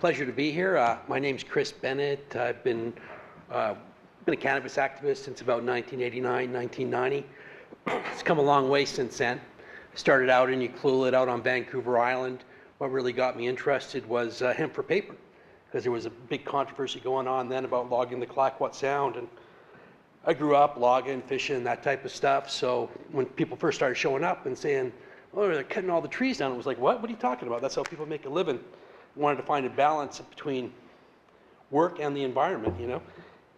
pleasure to be here. My name's Chris Bennett. I've been a cannabis activist since about 1989, 1990. It's come a long way since then. Started out in Ucluelet out on Vancouver Island. What really got me interested was hemp for paper, because there was a big controversy going on then about logging the Clayoquot Sound. And I grew up logging, fishing, that type of stuff. So when people first started showing up and saying, oh, they're cutting all the trees down, it was like, what? What are you talking about? That's how people make a living. Wanted to find a balance between work and the environment, you know.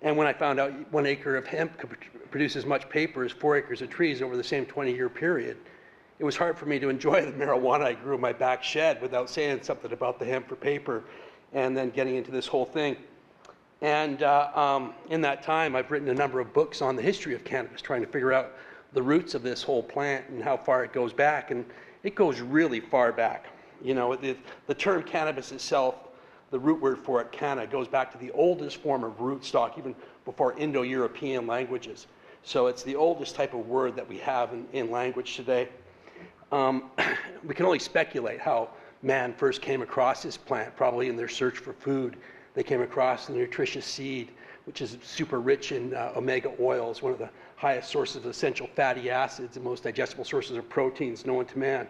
And when I found out 1 acre of hemp could produce as much paper as 4 acres of trees over the same 20-year period, it was hard for me to enjoy the marijuana I grew in my back shed without saying something about the hemp for paper and then getting into this whole thing. And in that time, I've written a number of books on the history of cannabis, trying to figure out the roots of this whole plant and how far it goes back. And it goes really far back. You know, the term cannabis itself, the root word for it, canna, goes back to the oldest form of rootstock, even before Indo-European languages. So it's the oldest type of word that we have in language today. We can only speculate how man first came across this plant, probably in their search for food. They came across the nutritious seed, which is super rich in omega oils, one of the highest sources of essential fatty acids and most digestible sources of proteins known to man.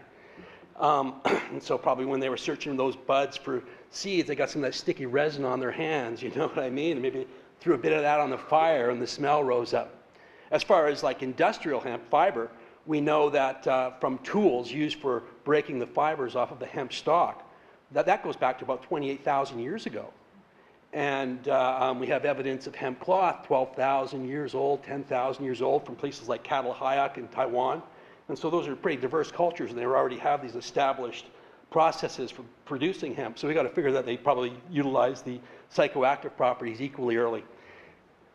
And so probably when they were searching those buds for seeds, they got some of that sticky resin on their hands, you know what I mean? And maybe threw a bit of that on the fire and the smell rose up. As far as like industrial hemp fiber, we know that from tools used for breaking the fibers off of the hemp stalk, that goes back to about 28,000 years ago. And we have evidence of hemp cloth, 12,000 years old, 10,000 years old, from places like Catalhoyuk in Taiwan. And so those are pretty diverse cultures, and they already have these established processes for producing hemp. So we got to figure that they probably utilize the psychoactive properties equally early.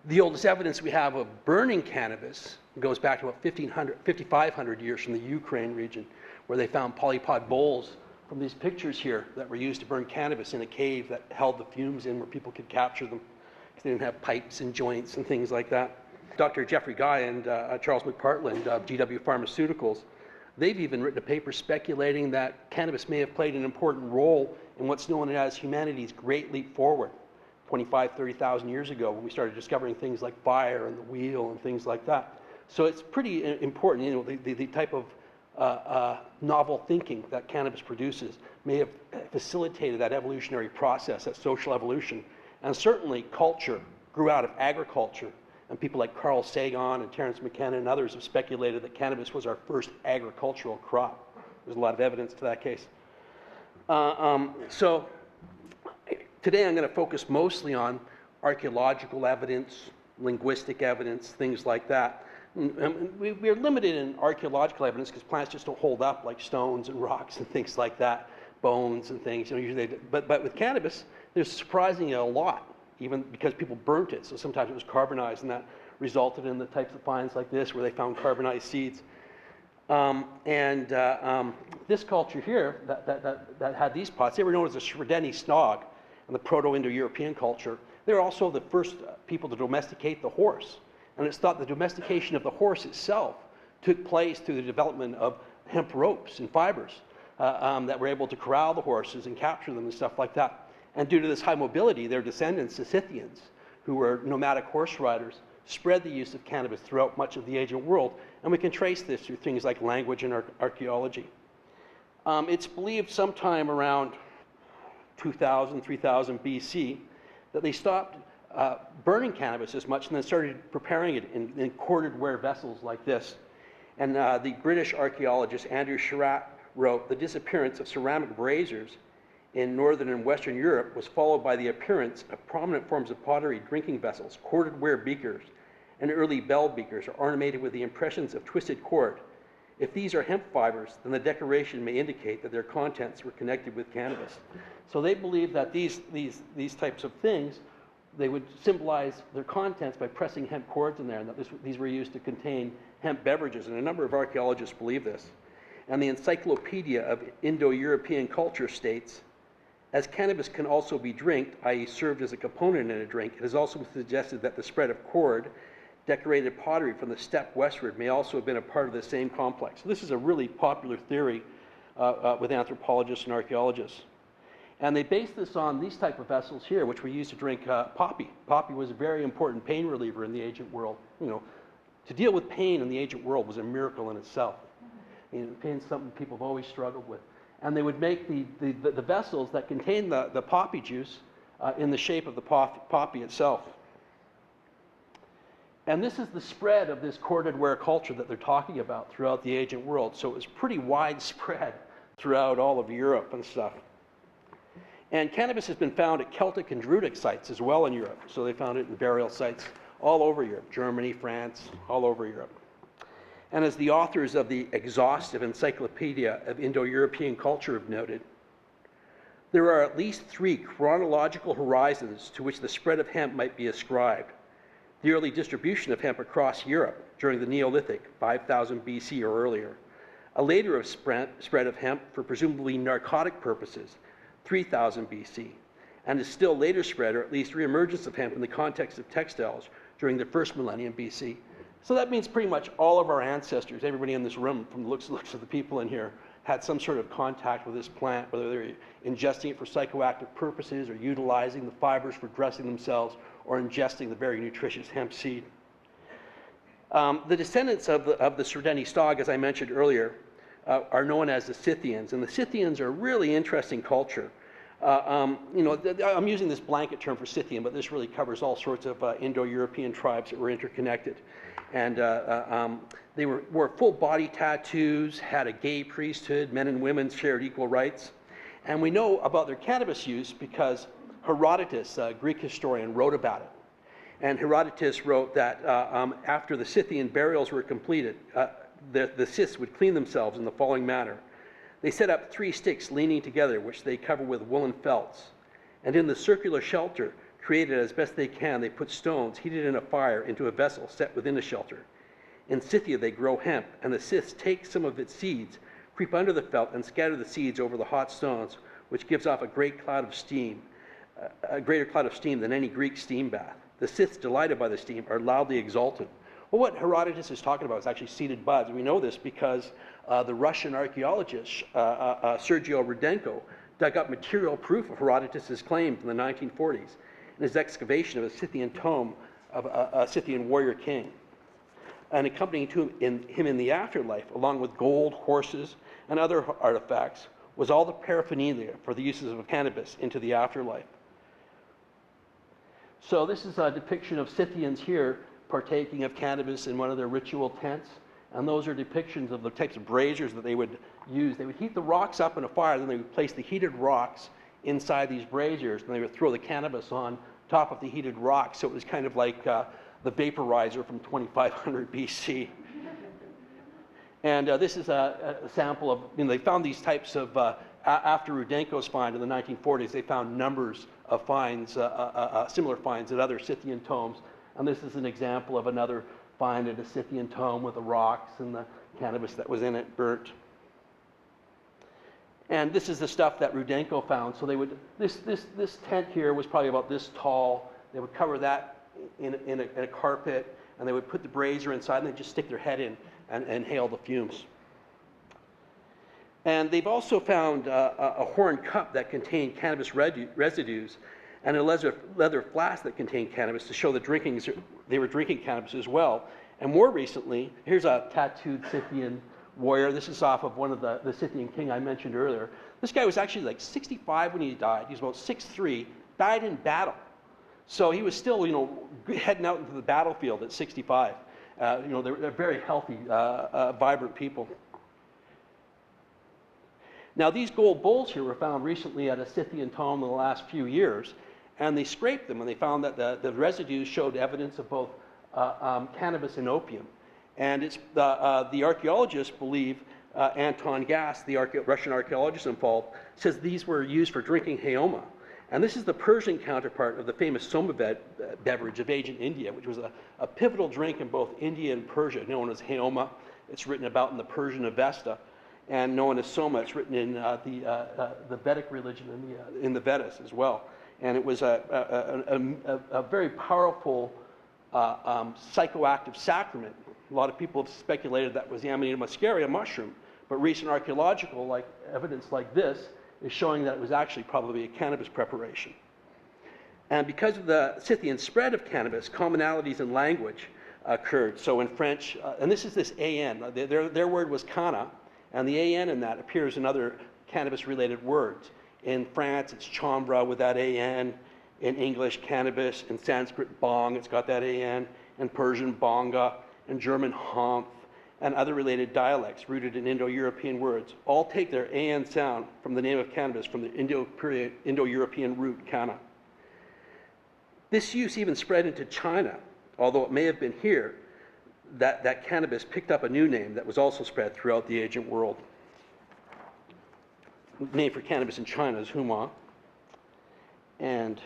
The oldest evidence we have of burning cannabis goes back to about 5,500 years from the Ukraine region, where they found polypod bowls from these pictures here that were used to burn cannabis in a cave that held the fumes in where people could capture them, because they didn't have pipes and joints and things like that. Dr. Jeffrey Guy and Charles McPartland of GW Pharmaceuticals, they've even written a paper speculating that cannabis may have played an important role in what's known as humanity's great leap forward, 25, 30,000 years ago, when we started discovering things like fire and the wheel and things like that. So it's pretty important, you know, the type of novel thinking that cannabis produces may have facilitated that evolutionary process, that social evolution. And certainly culture grew out of agriculture. And people like Carl Sagan and Terence McKenna and others have speculated that cannabis was our first agricultural crop. There's a lot of evidence to that case. So today I'm going to focus mostly on archaeological evidence, linguistic evidence, things like that. We're limited in archaeological evidence because plants just don't hold up, like stones and rocks and things like that, bones and things. You know, usually but with cannabis, there's surprisingly a lot, even because people burnt it. So sometimes it was carbonized, and that resulted in the types of finds like this where they found carbonized seeds. This culture here that had these pots, they were known as the Shredeni Snog in the Proto-Indo-European culture. They were also the first people to domesticate the horse. And it's thought the domestication of the horse itself took place through the development of hemp ropes and fibers that were able to corral the horses and capture them and stuff like that. And due to this high mobility, their descendants, the Scythians, who were nomadic horse riders, spread the use of cannabis throughout much of the ancient world. And we can trace this through things like language and archaeology. It's believed sometime around 2000, 3000 BC that they stopped burning cannabis as much and then started preparing it in corded ware vessels like this. And the British archaeologist Andrew Sherratt wrote, the disappearance of ceramic braziers in northern and western Europe was followed by the appearance of prominent forms of pottery drinking vessels, corded ware beakers, and early bell beakers are ornamented with the impressions of twisted cord. If these are hemp fibers, then the decoration may indicate that their contents were connected with cannabis. So they believe that these types of things, they would symbolize their contents by pressing hemp cords in there, and that these were used to contain hemp beverages, and a number of archaeologists believe this. And the Encyclopedia of Indo-European Culture states, as cannabis can also be drinked, i.e. served as a component in a drink, it is also suggested that the spread of cord, decorated pottery from the steppe westward may also have been a part of the same complex. So this is a really popular theory with anthropologists and archaeologists. And they based this on these type of vessels here, which we used to drink poppy. Poppy was a very important pain reliever in the ancient world. You know, to deal with pain in the ancient world was a miracle in itself. You know, pain is something people have always struggled with. And they would make the vessels that contain the poppy juice in the shape of the poppy itself. And this is the spread of this corded ware culture that they're talking about throughout the ancient world. So it was pretty widespread throughout all of Europe and stuff. And cannabis has been found at Celtic and Druidic sites as well in Europe. So they found it in burial sites all over Europe, Germany, France, all over Europe. And as the authors of the exhaustive Encyclopedia of Indo-European Culture have noted, there are at least 3 chronological horizons to which the spread of hemp might be ascribed. The early distribution of hemp across Europe during the Neolithic, 5000 BC or earlier. A later spread of hemp for presumably narcotic purposes, 3000 BC, and a still later spread, or at least reemergence of hemp in the context of textiles during the first millennium BC. So that means pretty much all of our ancestors, everybody in this room, from the looks of the people in here, had some sort of contact with this plant, whether they're ingesting it for psychoactive purposes or utilizing the fibers for dressing themselves or ingesting the very nutritious hemp seed. The descendants of the Sardeni Stog, as I mentioned earlier, are known as the Scythians, and the Scythians are a really interesting culture. You know, I'm using this blanket term for Scythian, but this really covers all sorts of Indo-European tribes that were interconnected. And they wore full body tattoos, had a gay priesthood, men and women shared equal rights. And we know about their cannabis use because Herodotus, a Greek historian, wrote about it. And Herodotus wrote that after the Scythian burials were completed, the Scyths would clean themselves in the following manner. They set up 3 sticks leaning together, which they cover with woolen felts. And in the circular shelter created as best they can, they put stones heated in a fire into a vessel set within the shelter. In Scythia they grow hemp, and the Scyths take some of its seeds, creep under the felt, and scatter the seeds over the hot stones, which gives off a great cloud of steam, a greater cloud of steam than any Greek steam bath. The Scyths, delighted by the steam, are loudly exultant. Well, what Herodotus is talking about is actually seeded buds. We know this because the Russian archaeologist Sergio Rudenko dug up material proof of Herodotus' claims in the 1940s in his excavation of a Scythian tomb of a Scythian warrior king. And accompanying him in the afterlife, along with gold, horses, and other artifacts, was all the paraphernalia for the uses of cannabis into the afterlife. So this is a depiction of Scythians here partaking of cannabis in one of their ritual tents. And those are depictions of the types of braziers that they would use. They would heat the rocks up in a fire, then they would place the heated rocks inside these braziers, and they would throw the cannabis on top of the heated rocks. So it was kind of like the vaporizer from 2500 BC. And this is a sample of, you know, they found these types of, after Rudenko's find in the 1940s, they found numbers of finds, similar finds at other Scythian tombs. And this is an example of another find at a Scythian tomb with the rocks and the cannabis that was in it burnt. And this is the stuff that Rudenko found. So they would, this tent here was probably about this tall. They would cover that in a carpet, and they would put the brazier inside, and they'd just stick their head in and inhale the fumes. And they've also found a horn cup that contained cannabis residues, and a leather flask that contained cannabis to show they were drinking cannabis as well. And more recently, here's a tattooed Scythian warrior. This is off of one of the Scythian king I mentioned earlier. This guy was actually like 65 when he died. He was about 6'3", died in battle. So he was still, you know, heading out into the battlefield at 65. You know, they're very healthy, vibrant people. Now, these gold bowls here were found recently at a Scythian tomb in the last few years, and they scraped them, and they found that the residues showed evidence of both cannabis and opium. And it's the archaeologists believe, Anton Gass, the Russian archaeologist involved, says these were used for drinking hayoma. And this is the Persian counterpart of the famous Soma beverage of ancient India, which was a pivotal drink in both India and Persia, known as hayoma. It's written about in the Persian Avesta, and known as Soma. It's written in the Vedic religion in the Vedas as well. And it was a very powerful psychoactive sacrament. A lot of people have speculated that was the Amanita muscaria mushroom, but recent archaeological evidence like this is showing that it was actually probably a cannabis preparation. And because of the Scythian spread of cannabis, commonalities in language occurred. So in French, and this is this AN, their word was canna, and the AN in that appears in other cannabis-related words. In France, it's chambre with that AN. In English, cannabis. In Sanskrit, bong, it's got that AN. In Persian, bonga. In German, hanf. And other related dialects rooted in Indo-European words all take their AN sound from the name of cannabis, from the Indo-European root canna. This use even spread into China, although it may have been here that cannabis picked up a new name that was also spread throughout the ancient world. The name for cannabis in China is huma. And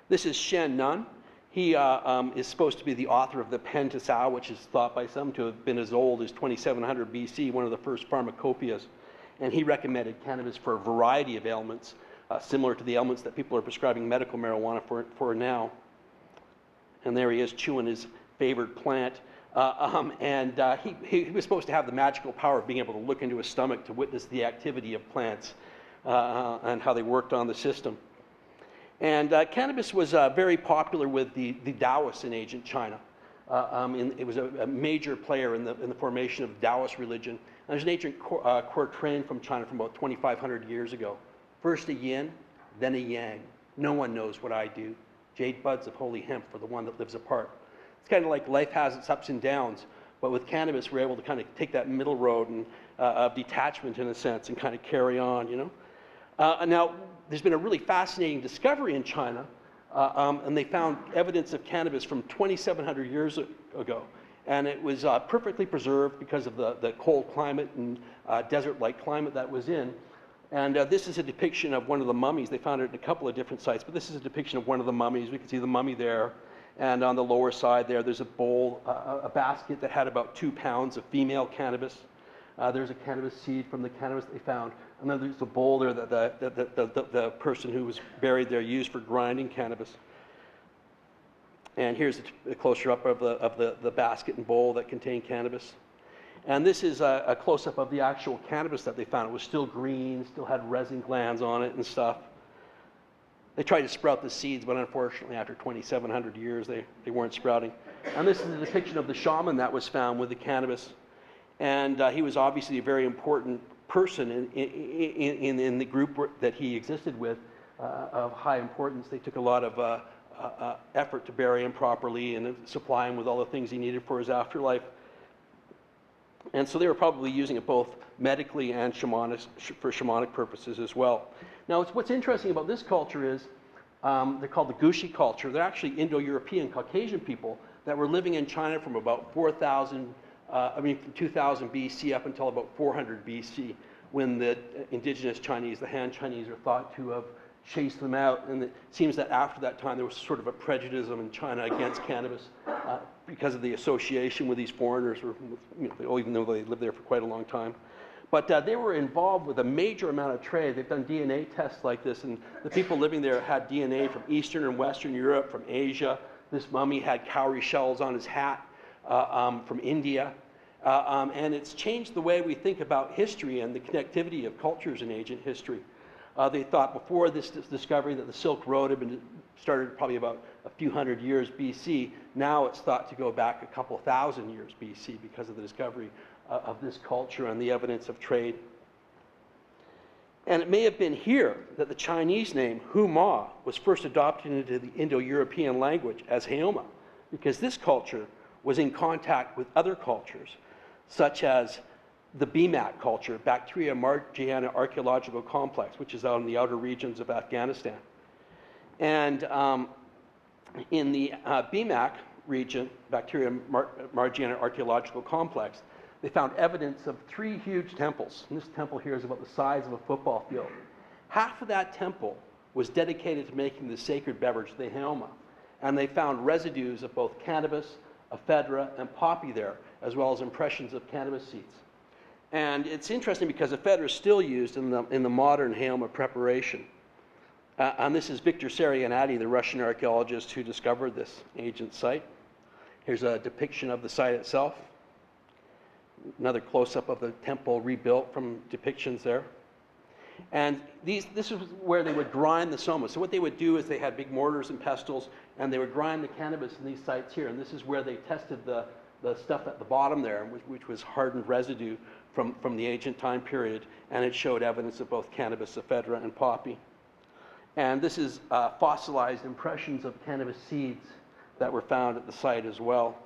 this is Shen Nun. He is supposed to be the author of the Pen Tissau, which is thought by some to have been as old as 2700 BC, one of the first pharmacopoeias. And he recommended cannabis for a variety of ailments, similar to the ailments that people are prescribing medical marijuana for now. And there he is chewing his favorite plant. He was supposed to have the magical power of being able to look into his stomach to witness the activity of plants and how they worked on the system. And cannabis was very popular with the Taoists in ancient China. It was a major player in the formation of Taoist religion. And there's an ancient quatrain from China from about 2,500 years ago. First a yin, then a yang. No one knows what I do. Jade buds of holy hemp for the one that lives apart. It's kind of like life has its ups and downs, but with cannabis, we're able to kind of take that middle road and of detachment in a sense and kind of carry on, you know. Now, there's been a really fascinating discovery in China, and they found evidence of cannabis from 2,700 years ago. And it was perfectly preserved because of the cold climate and desert-like climate that was in. And this is a depiction of one of the mummies. They found it in a couple of different sites, but this is a depiction of one of the mummies. We can see the mummy there. And on the lower side there's a bowl, a basket that had about 2 pounds of female cannabis. There's a cannabis seed from the cannabis they found. And then there's a bowl there that the person who was buried there used for grinding cannabis. And here's a closer up of the basket and bowl that contained cannabis. And this is a close-up of the actual cannabis that they found. It was still green, still had resin glands on it and stuff. They tried to sprout the seeds, but unfortunately after 2,700 years they weren't sprouting. And this is a depiction of the shaman that was found with the cannabis. And he was obviously a very important person in the group that he existed with, of high importance. They took a lot of effort to bury him properly and supply him with all the things he needed for his afterlife. And so they were probably using it both medically and for shamanic purposes as well. Now, what's interesting about this culture is they're called the Gushi culture. They're actually Indo-European Caucasian people that were living in China from about 2000 BC up until about 400 BC, when the indigenous Chinese, the Han Chinese, are thought to have chased them out. And it seems that after that time there was sort of a prejudice in China against cannabis because of the association with these foreigners, or, you know, even though they lived there for quite a long time. But they were involved with a major amount of trade. They've done DNA tests like this, and the people living there had DNA from Eastern and Western Europe, from Asia. This mummy had cowrie shells on his hat from India. And it's changed the way we think about history and the connectivity of cultures in ancient history. They thought before this discovery that the Silk Road had been started probably about a few hundred years BC. Now it's thought to go back a couple thousand years BC because of the discovery of this culture and the evidence of trade. And it may have been here that the Chinese name Huma was first adopted into the Indo-European language as Haoma, because this culture was in contact with other cultures, such as the BMAC culture, Bacteria Margiana Archaeological Complex, which is out in the outer regions of Afghanistan. And in the BMAC region, Bacteria Margiana Archaeological Complex, they found evidence of 3 huge temples. And this temple here is about the size of a football field. Half of that temple was dedicated to making the sacred beverage, the Haoma. And they found residues of both cannabis, ephedra, and poppy there, as well as impressions of cannabis seeds. And it's interesting because ephedra is still used in the modern Haoma preparation. And this is Victor Sarianati, the Russian archaeologist who discovered this ancient site. Here's a depiction of the site itself. Another close-up of the temple rebuilt from depictions there. And this is where they would grind the soma. So what they would do is they had big mortars and pestles, and they would grind the cannabis in these sites here. And this is where they tested the stuff at the bottom there, which was hardened residue from the ancient time period, and it showed evidence of both cannabis sativa and poppy. And this is fossilized impressions of cannabis seeds that were found at the site as well.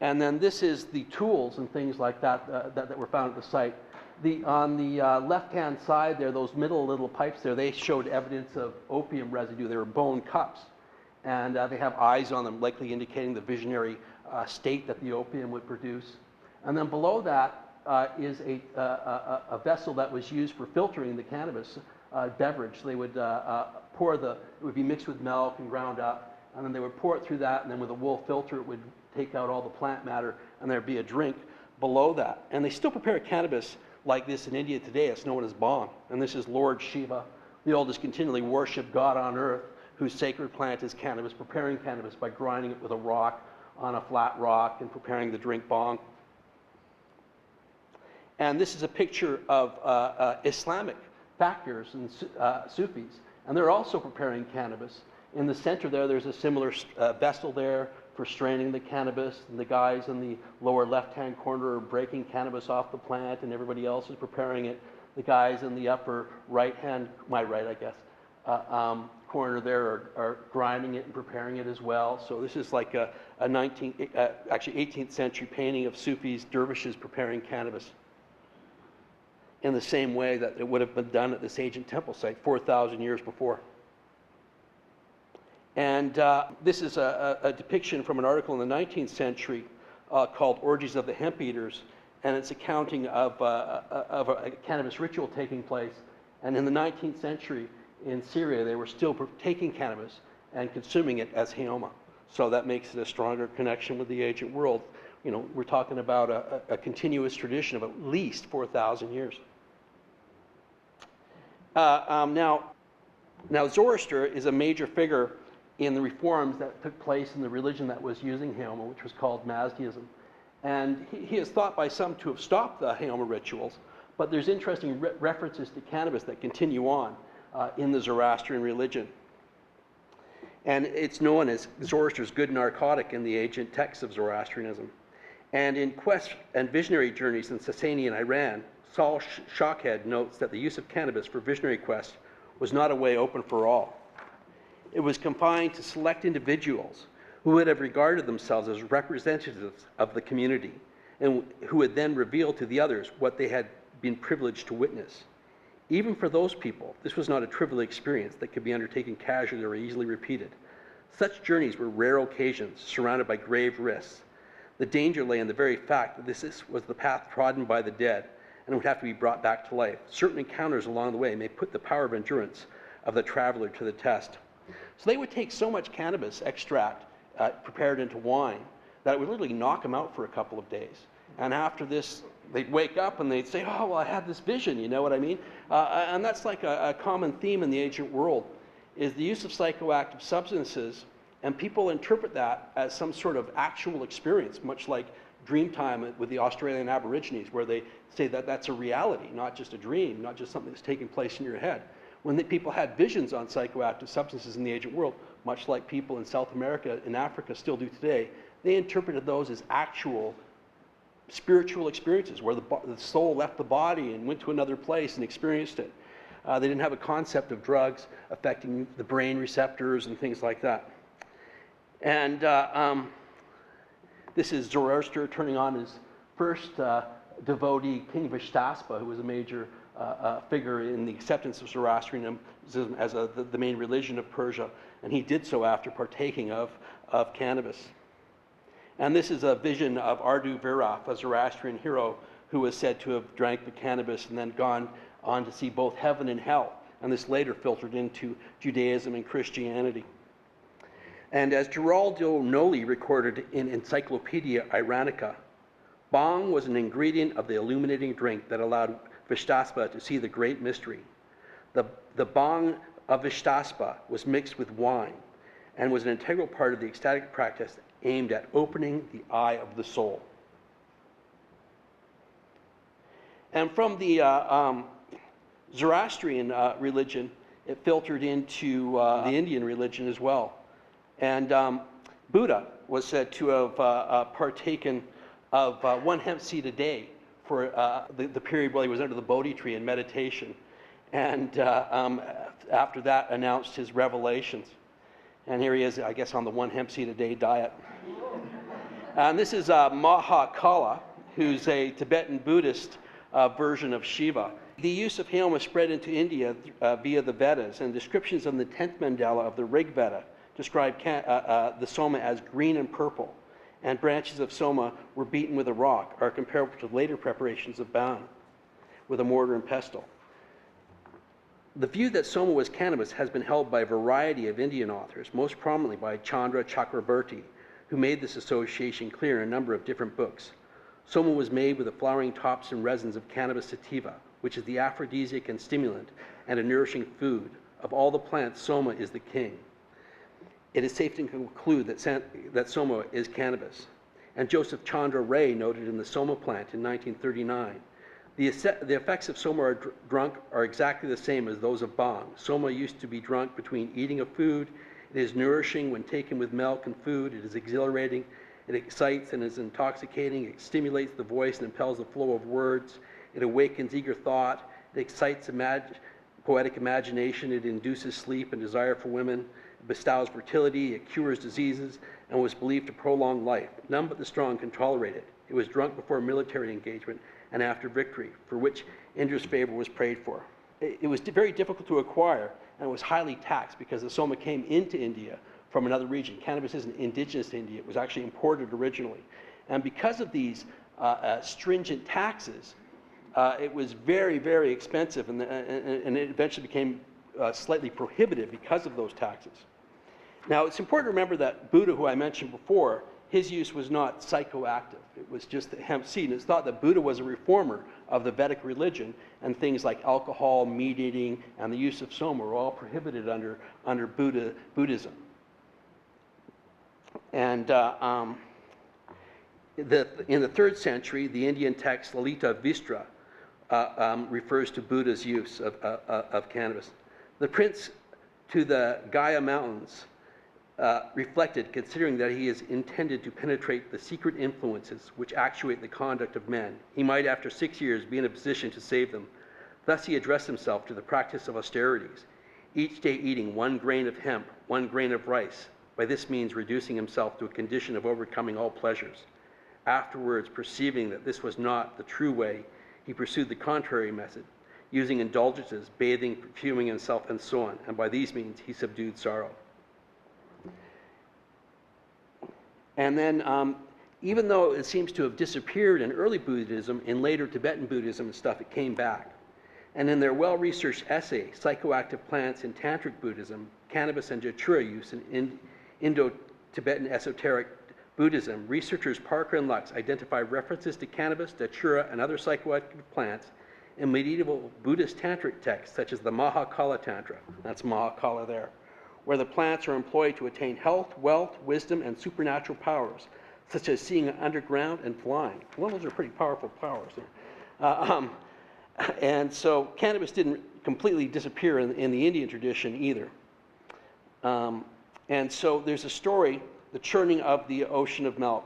And then this is the tools and things like that that were found at the site. On the left-hand side there, those middle little pipes there, they showed evidence of opium residue. They were bone cups. And they have eyes on them, likely indicating the visionary state that the opium would produce. And then below that is a vessel that was used for filtering the cannabis beverage. They would pour it would be mixed with milk and ground up, and then they would pour it through that, and then with a wool filter it would take out all the plant matter, and there'd be a drink below that. And they still prepare cannabis like this in India today. It's known as bhang. And this is Lord Shiva, the oldest continually worshipped god on earth, whose sacred plant is cannabis, preparing cannabis by grinding it with a rock on a flat rock and preparing the drink bhang. And this is a picture of Islamic fakirs and Sufis, and they're also preparing cannabis. In the center there, there's a similar vessel there for straining the cannabis, and the guys in the lower left-hand corner are breaking cannabis off the plant, and everybody else is preparing it. The guys in the upper right-hand, my right, I guess, corner there are grinding it and preparing it as well. So this is like a 18th century painting of Sufis, dervishes preparing cannabis in the same way that it would have been done at this ancient temple site 4,000 years before. And this is a depiction from an article in the 19th century called Orgies of the Hemp Eaters, and it's accounting of a cannabis ritual taking place. And in the 19th century in Syria, they were still taking cannabis and consuming it as heoma. So that makes it a stronger connection with the ancient world. You know, we're talking about a continuous tradition of at least 4,000 years. Now Zoroaster is a major figure in the reforms that took place in the religion that was using heoma, which was called Mazdaism. And he is thought by some to have stopped the heoma rituals, but there's interesting references to cannabis that continue on in the Zoroastrian religion. And it's known as Zoroaster's good narcotic in the ancient texts of Zoroastrianism. And in Quest and Visionary Journeys in Sasanian Iran, Saul Shockhead notes that the use of cannabis for visionary quests was not a way open for all. It was confined to select individuals who would have regarded themselves as representatives of the community and who would then reveal to the others what they had been privileged to witness. Even for those people, this was not a trivial experience that could be undertaken casually or easily repeated. Such journeys were rare occasions surrounded by grave risks. The danger lay in the very fact that this was the path trodden by the dead and would have to be brought back to life. Certain encounters along the way may put the power of endurance of the traveler to the test. So they would take so much cannabis extract prepared into wine that it would literally knock them out for a couple of days. And after this, they'd wake up and they'd say, oh, well, I had this vision, you know what I mean? And that's like a common theme in the ancient world, is the use of psychoactive substances, and people interpret that as some sort of actual experience, much like Dreamtime with the Australian Aborigines, where they say that that's a reality, not just a dream, not just something that's taking place in your head. When the people had visions on psychoactive substances in the ancient world, much like people in South America and Africa still do today, they interpreted those as actual spiritual experiences where the soul left the body and went to another place and experienced it. They didn't have a concept of drugs affecting the brain receptors and things like that. And this is Zoroaster turning on his first devotee, King Vishtaspa, who was a major figure in the acceptance of Zoroastrianism as the main religion of Persia, and he did so after partaking of cannabis. And this is a vision of Ardu Viraf, a Zoroastrian hero who was said to have drank the cannabis and then gone on to see both heaven and hell, and this later filtered into Judaism and Christianity. And as Geraldo Noli recorded in Encyclopedia Iranica, bhang was an ingredient of the illuminating drink that allowed Vishtaspa to see the great mystery. The bhang of Vishtaspa was mixed with wine and was an integral part of the ecstatic practice aimed at opening the eye of the soul. And from the Zoroastrian religion, it filtered into the Indian religion as well. And Buddha was said to have partaken of 1 hemp seed a day for the period while he was under the Bodhi tree in meditation. And after that, announced his revelations. And here he is, I guess, on the 1 hemp seed a day diet. And this is Mahakala, who's a Tibetan Buddhist version of Shiva. The use of Hema spread into India via the Vedas, and descriptions of the 10th mandala of the Rig Veda describe the soma as green and purple, and branches of soma were beaten with a rock, are comparable to later preparations of ban with a mortar and pestle. The view that soma was cannabis has been held by a variety of Indian authors, most prominently by Chandra Chakrabarti, who made this association clear in a number of different books. Soma was made with the flowering tops and resins of cannabis sativa, which is the aphrodisiac and stimulant and a nourishing food. Of all the plants, soma is the king. It is safe to conclude that soma is cannabis. And Joseph Chandra Ray noted in the soma plant in 1939, the effects of soma drunk are exactly the same as those of bhang. Soma used to be drunk between eating of food. It is nourishing when taken with milk and food. It is exhilarating. It excites and is intoxicating. It stimulates the voice and impels the flow of words. It awakens eager thought. It excites poetic imagination. It induces sleep and desire for women. It bestows fertility. It cures diseases and was believed to prolong life. None but the strong can tolerate it. It was drunk before military engagement and after victory, for which Indra's favor was prayed for. It was very difficult to acquire, and it was highly taxed because the soma came into India from another region. Cannabis isn't indigenous to India. It was actually imported originally. And because of these stringent taxes, it was very, very expensive, and it eventually became slightly prohibitive because of those taxes. Now, it's important to remember that Buddha, who I mentioned before, his use was not psychoactive. It was just the hemp seed. And it's thought that Buddha was a reformer of the Vedic religion, and things like alcohol, meat eating, and the use of soma were all prohibited under Buddhism. And in the 3rd century, the Indian text Lalita Vistra refers to Buddha's use of cannabis. The prince to the Gaya mountains reflected, considering that he is intended to penetrate the secret influences which actuate the conduct of men. He might, after 6 years, be in a position to save them. Thus he addressed himself to the practice of austerities, each day eating 1 grain of hemp, 1 grain of rice, by this means reducing himself to a condition of overcoming all pleasures. Afterwards, perceiving that this was not the true way, he pursued the contrary method, using indulgences, bathing, perfuming himself, and so on, and by these means he subdued sorrow. And then, even though it seems to have disappeared in early Buddhism, in later Tibetan Buddhism and stuff, it came back. And in their well-researched essay, Psychoactive Plants in Tantric Buddhism, Cannabis and Datura Use in Indo-Tibetan Esoteric Buddhism, researchers Parker and Lux identify references to cannabis, datura, and other psychoactive plants in medieval Buddhist tantric texts, such as the Mahakala Tantra, that's Mahakala there, where the plants are employed to attain health, wealth, wisdom, and supernatural powers, such as seeing underground and flying. Well, those are pretty powerful powers there. And so cannabis didn't completely disappear in the Indian tradition either. And so there's a story, the churning of the ocean of milk.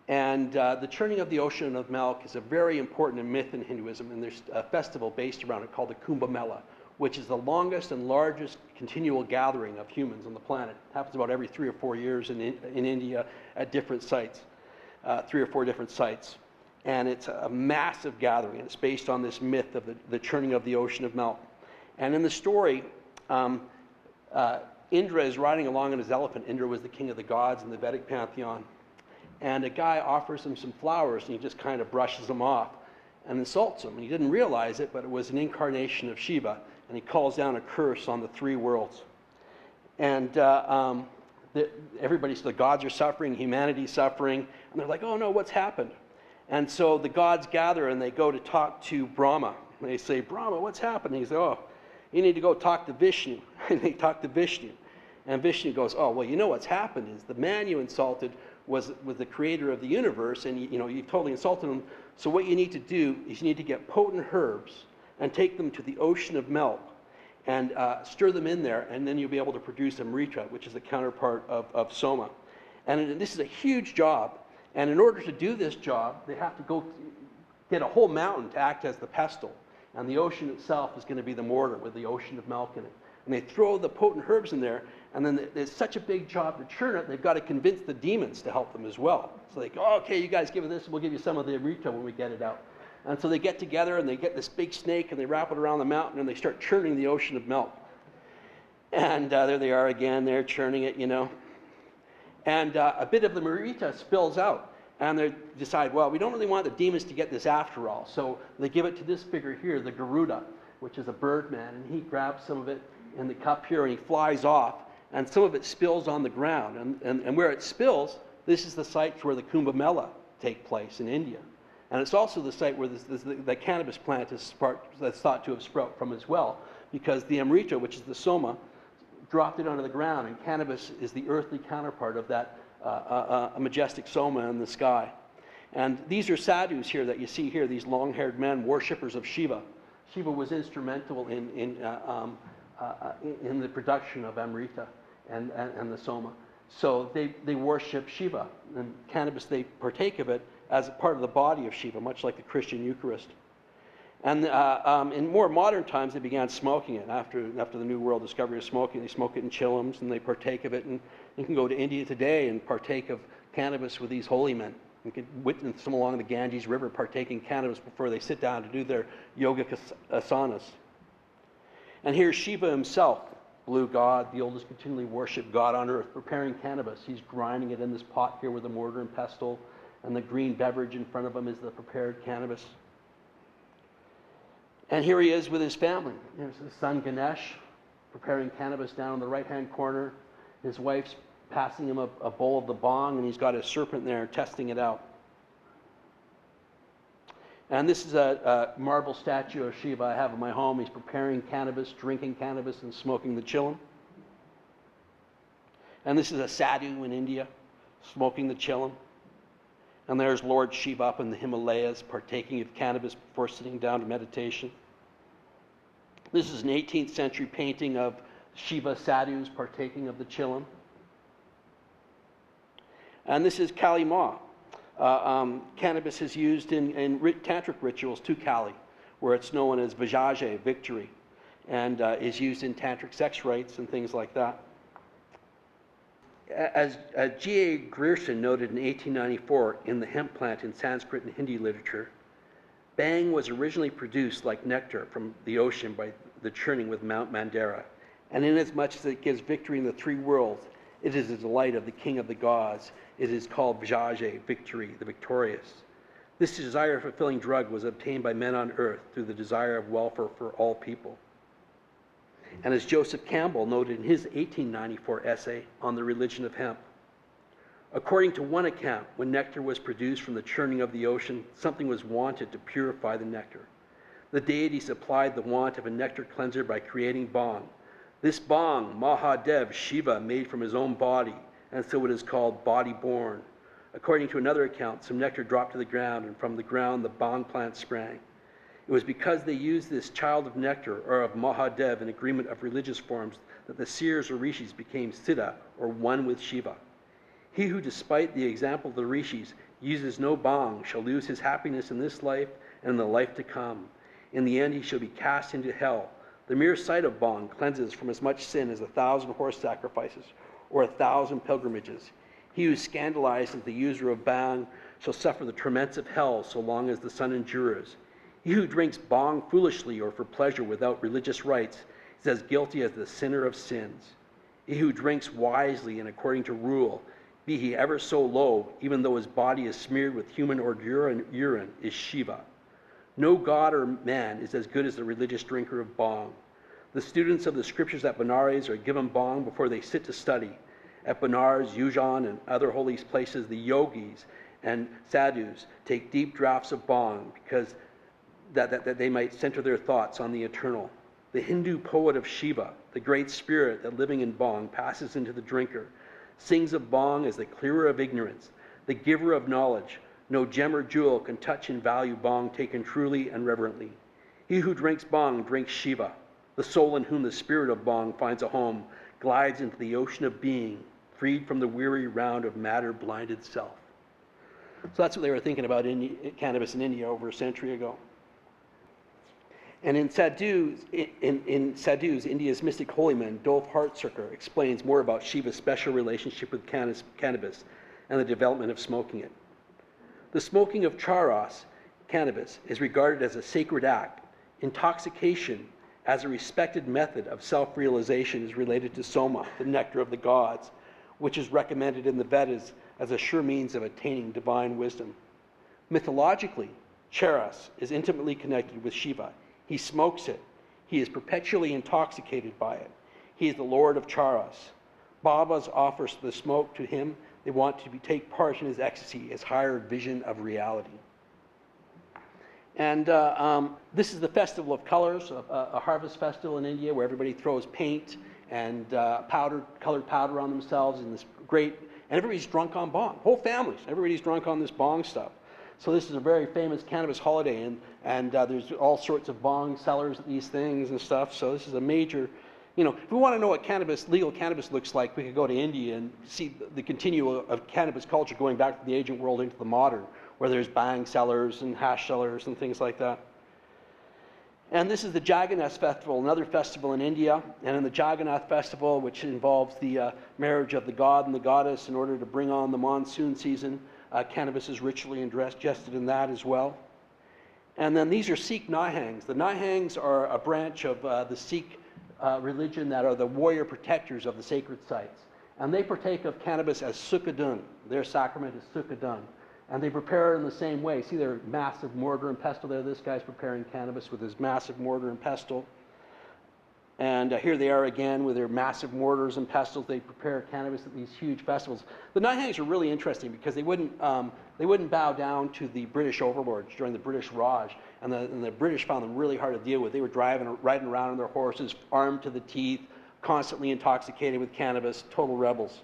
And the churning of the ocean of milk is a very important myth in Hinduism, and there's a festival based around it called the Kumbh Mela, which is the longest and largest continual gathering of humans on the planet. It happens about every 3 or 4 years in India at different sites, 3 or 4 different sites. And it's a massive gathering, and it's based on this myth of the churning of the ocean of milk. And in the story, Indra is riding along on his elephant. Indra was the king of the gods in the Vedic pantheon. And a guy offers him some flowers, and he just kind of brushes them off and insults him. And he didn't realize it, but it was an incarnation of Shiva, and he calls down a curse on the 3 worlds. And the gods are suffering, humanity's suffering, and they're like, oh no, what's happened? And so the gods gather and they go to talk to Brahma. And they say, Brahma, what's happened? He says, oh, you need to go talk to Vishnu. And they talk to Vishnu. And Vishnu goes, oh, well, you know what's happened is the man you insulted was the creator of the universe, and you totally insulted him. So what you need to do is you need to get potent herbs and take them to the ocean of milk and stir them in there, and then you'll be able to produce amrita, which is the counterpart of soma. And this is a huge job. And in order to do this job, they have to go get a whole mountain to act as the pestle. And the ocean itself is going to be the mortar with the ocean of milk in it. And they throw the potent herbs in there, and then it's such a big job to churn it, they've got to convince the demons to help them as well. So they go, oh, okay, you guys give it this, and we'll give you some of the amrita when we get it out. And so they get together, and they get this big snake, and they wrap it around the mountain, and they start churning the ocean of milk. And there they are again, they're churning it, you know. And a bit of the amrita spills out. And they decide, well, we don't really want the demons to get this after all. So they give it to this figure here, the Garuda, which is a bird man. And he grabs some of it in the cup here, and he flies off. And some of it spills on the ground. And where it spills, this is the site where the Kumbh Mela take place in India. And it's also the site where the cannabis plant is that's thought to have sprout from as well, because the amrita, which is the soma, dropped it onto the ground, and cannabis is the earthly counterpart of that a majestic soma in the sky. And these are sadhus here that you see here, these long-haired men, worshippers of Shiva. Shiva was instrumental in the production of amrita and the soma. So they worship Shiva, and cannabis, they partake of it as a part of the body of Shiva, much like the Christian Eucharist. And in more modern times, they began smoking it. After the New World discovery of smoking, they smoke it in chillums, and they partake of it. And you can go to India today and partake of cannabis with these holy men. You can witness them along the Ganges River partaking cannabis before they sit down to do their yogic asanas. And here's Shiva himself, blue god, the oldest continually worshipped god on earth, preparing cannabis. He's grinding it in this pot here with a mortar and pestle, and the green beverage in front of him is the prepared cannabis. And here he is with his family. There's his son Ganesh preparing cannabis down in the right-hand corner. His wife's passing him a bowl of the bong, and he's got a serpent there testing it out. And this is a marble statue of Shiva I have in my home. He's preparing cannabis, drinking cannabis, and smoking the chillum. And this is a sadhu in India, smoking the chillum. And there's Lord Shiva up in the Himalayas, partaking of cannabis before sitting down to meditation. This is an 18th century painting of Shiva sadhus partaking of the chillum. And this is Kali Ma. Cannabis is used in tantric rituals to Kali, where it's known as Vajaje, victory, and is used in tantric sex rites and things like that. As G.A. Grierson noted in 1894 in The Hemp Plant in Sanskrit and Hindi literature, Bhang was originally produced like nectar from the ocean by the churning with Mount Mandara, and inasmuch as it gives victory in the three worlds, it is the delight of the king of the gods. It is called Vajaje, victory, the victorious. This desire-fulfilling drug was obtained by men on earth through the desire of welfare for all people. And as Joseph Campbell noted in his 1894 essay on the religion of hemp, according to one account, when nectar was produced from the churning of the ocean, something was wanted to purify the nectar. The deity supplied the want of a nectar cleanser by creating bhang. This bhang, Mahadev Shiva made from his own body, and so it is called body-born. According to another account, some nectar dropped to the ground, and from the ground the bhang plant sprang. It was because they used this child of nectar, or of Mahadev, in agreement of religious forms, that the seers or rishis became siddha, or one with Shiva. He who, despite the example of the rishis, uses no bhang shall lose his happiness in this life and in the life to come. In the end he shall be cast into hell. The mere sight of bhang cleanses from as much sin as 1,000 horse sacrifices, or 1,000 pilgrimages. He who scandalizes the user of bhang shall suffer the torments of hell so long as the sun endures. He who drinks bhang foolishly or for pleasure without religious rites is as guilty as the sinner of sins. He who drinks wisely and according to rule, be he ever so low, even though his body is smeared with human or urine, is Shiva. No god or man is as good as the religious drinker of bhang. The students of the scriptures at Benares are given bhang before they sit to study. At Benares, Ujjain, and other holy places, the yogis and sadhus take deep draughts of bhang because that they might center their thoughts on the eternal. The Hindu poet of Shiva, the great spirit that living in bhang passes into the drinker, sings of bhang as the clearer of ignorance, the giver of knowledge. No gem or jewel can touch and value bhang taken truly and reverently. He who drinks bhang drinks Shiva. The soul in whom the spirit of bhang finds a home glides into the ocean of being, freed from the weary round of matter-blinded self. So that's what they were thinking about cannabis in India over a century ago. And in Sadhus, India's mystic holy man, Dolf Hartsocker, explains more about Shiva's special relationship with cannabis and the development of smoking it. The smoking of charas, cannabis, is regarded as a sacred act. Intoxication, as a respected method of self-realization, is related to soma, the nectar of the gods, which is recommended in the Vedas as a sure means of attaining divine wisdom. Mythologically, charas is intimately connected with Shiva. He smokes it. He is perpetually intoxicated by it. He is the Lord of charas. Babas offers the smoke to him. They want to take part in his ecstasy, his higher vision of reality. And this is the Festival of Colors, a harvest festival in India where everybody throws paint and colored powder on themselves in this great, and everybody's drunk on bhang, whole families, everybody's drunk on this bhang stuff. So this is a very famous cannabis holiday, and there's all sorts of bhang sellers at these things and stuff. So this is a major, if we want to know what legal cannabis looks like, we could go to India and see the continuum of cannabis culture going back from the ancient world into the modern, where there's bhang sellers and hash sellers and things like that. And this is the Jagannath Festival, another festival in India. And in the Jagannath Festival, which involves the marriage of the god and the goddess in order to bring on the monsoon season, cannabis is ritually ingested in that as well. And then these are Sikh Nihangs. The Nihangs are a branch of the Sikh religion that are the warrior protectors of the sacred sites. And they partake of cannabis as sukkadun. Their sacrament is sukkadun. And they prepare it in the same way. See their massive mortar and pestle there? This guy's preparing cannabis with his massive mortar and pestle. And here they are again with their massive mortars and pestles. They prepare cannabis at these huge festivals. The Nihangs are really interesting because they wouldn't bow down to the British overlords during the British Raj. And the British found them really hard to deal with. They were riding around on their horses, armed to the teeth, constantly intoxicated with cannabis, total rebels.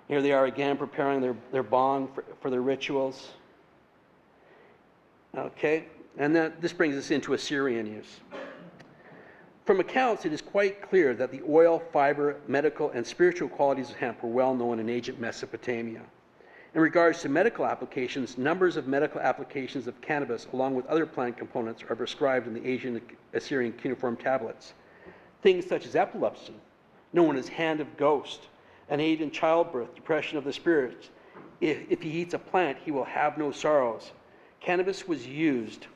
Here they are again preparing their bhang for their rituals. Okay, and this brings us into Assyrian use. From accounts, it is quite clear that the oil, fiber, medical, and spiritual qualities of hemp were well known in ancient Mesopotamia. In regards to medical applications, numbers of medical applications of cannabis, along with other plant components, are prescribed in the ancient Assyrian cuneiform tablets. Things such as epilepsy, known as hand of ghost, an aid in childbirth, depression of the spirits. If he eats a plant, he will have no sorrows. Cannabis was used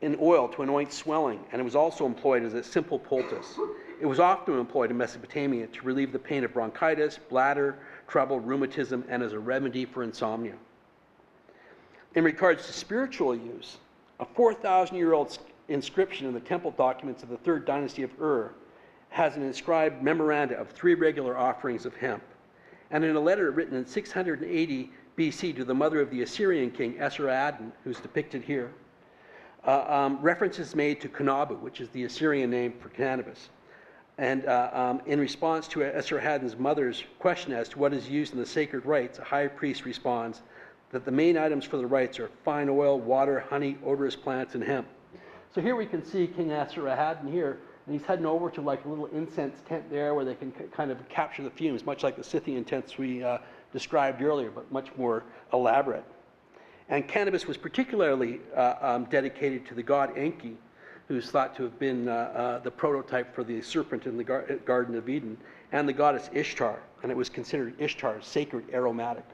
in oil to anoint swelling, and it was also employed as a simple poultice. It was often employed in Mesopotamia to relieve the pain of bronchitis, bladder trouble, rheumatism, and as a remedy for insomnia. In regards to spiritual use, a 4,000-year-old inscription in the temple documents of the 3rd dynasty of Ur has an inscribed memoranda of 3 regular offerings of hemp. And in a letter written in 680 BC to the mother of the Assyrian king, Esarhaddon, who's depicted here, reference is made to Kanabu, which is the Assyrian name for cannabis. And in response to Esarhaddon's mother's question as to what is used in the sacred rites, a high priest responds that the main items for the rites are fine oil, water, honey, odorous plants, and hemp. So here we can see King Esarhaddon here, and he's heading over to like a little incense tent there where they can kind of capture the fumes, much like the Scythian tents we described earlier, but much more elaborate. And cannabis was particularly dedicated to the god Enki, who's thought to have been the prototype for the serpent in the Garden of Eden, and the goddess Ishtar, and it was considered Ishtar's sacred aromatic.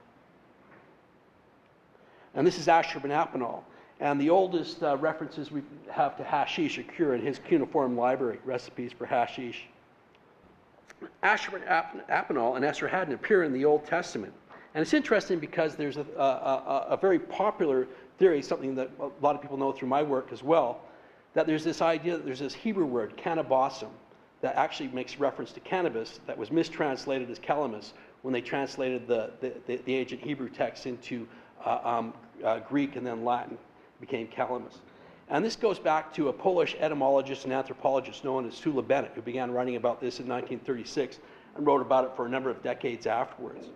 And this is Ashurbanipal. And the oldest references we have to hashish occur in his cuneiform library, recipes for hashish. Ashurbanipal and Esarhaddon appear in the Old Testament. And it's interesting because there's a very popular theory, something that a lot of people know through my work as well, that there's this idea that there's this Hebrew word, cannabosum, that actually makes reference to cannabis that was mistranslated as calamus when they translated the ancient Hebrew text into Greek and then Latin. Became calamus. And this goes back to a Polish etymologist and anthropologist known as Sula Bennett, who began writing about this in 1936 and wrote about it for a number of decades afterwards.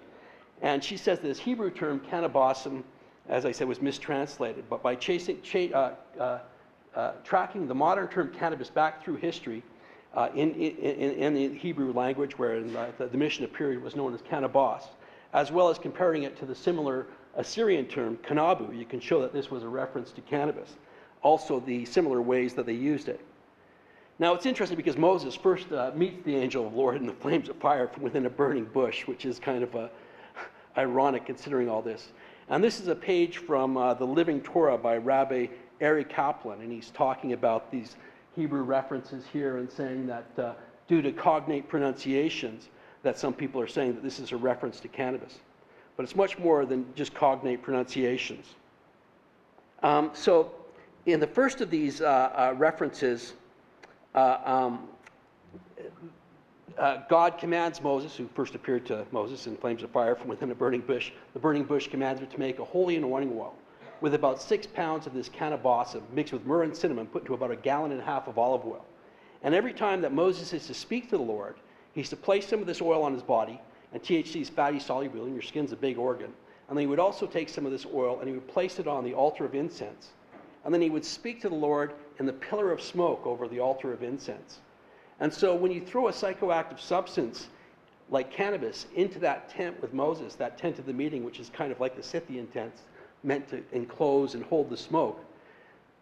And she says this Hebrew term cannabosum, as I said, was mistranslated, but by tracking the modern term cannabis back through history in the Hebrew language, where the Mishnah period was known as Cannabis, as well as comparing it to the similar Assyrian term Cannabu. You can show that this was a reference to cannabis. Also, the similar ways that they used it. Now, it's interesting because Moses first meets the angel of the Lord in the flames of fire from within a burning bush, which is kind of ironic considering all this. And this is a page from the Living Torah by Rabbi Ari Kaplan, and he's talking about these Hebrew references here and saying that due to cognate pronunciations, that some people are saying that this is a reference to cannabis. But it's much more than just cognate pronunciations. So in the first of these references, God commands Moses, who first appeared to Moses in flames of fire from within a burning bush. The burning bush commands him to make a holy anointing oil with about 6 pounds of this cannabis mixed with myrrh and cinnamon, put into about 1.5 gallons of olive oil. And every time that Moses is to speak to the Lord, he's to place some of this oil on his body, and THC is fatty soluble, and your skin's a big organ. And then he would also take some of this oil and he would place it on the altar of incense. And then he would speak to the Lord in the pillar of smoke over the altar of incense. And so when you throw a psychoactive substance like cannabis into that tent with Moses, that tent of the meeting, which is kind of like the Scythian tents, meant to enclose and hold the smoke,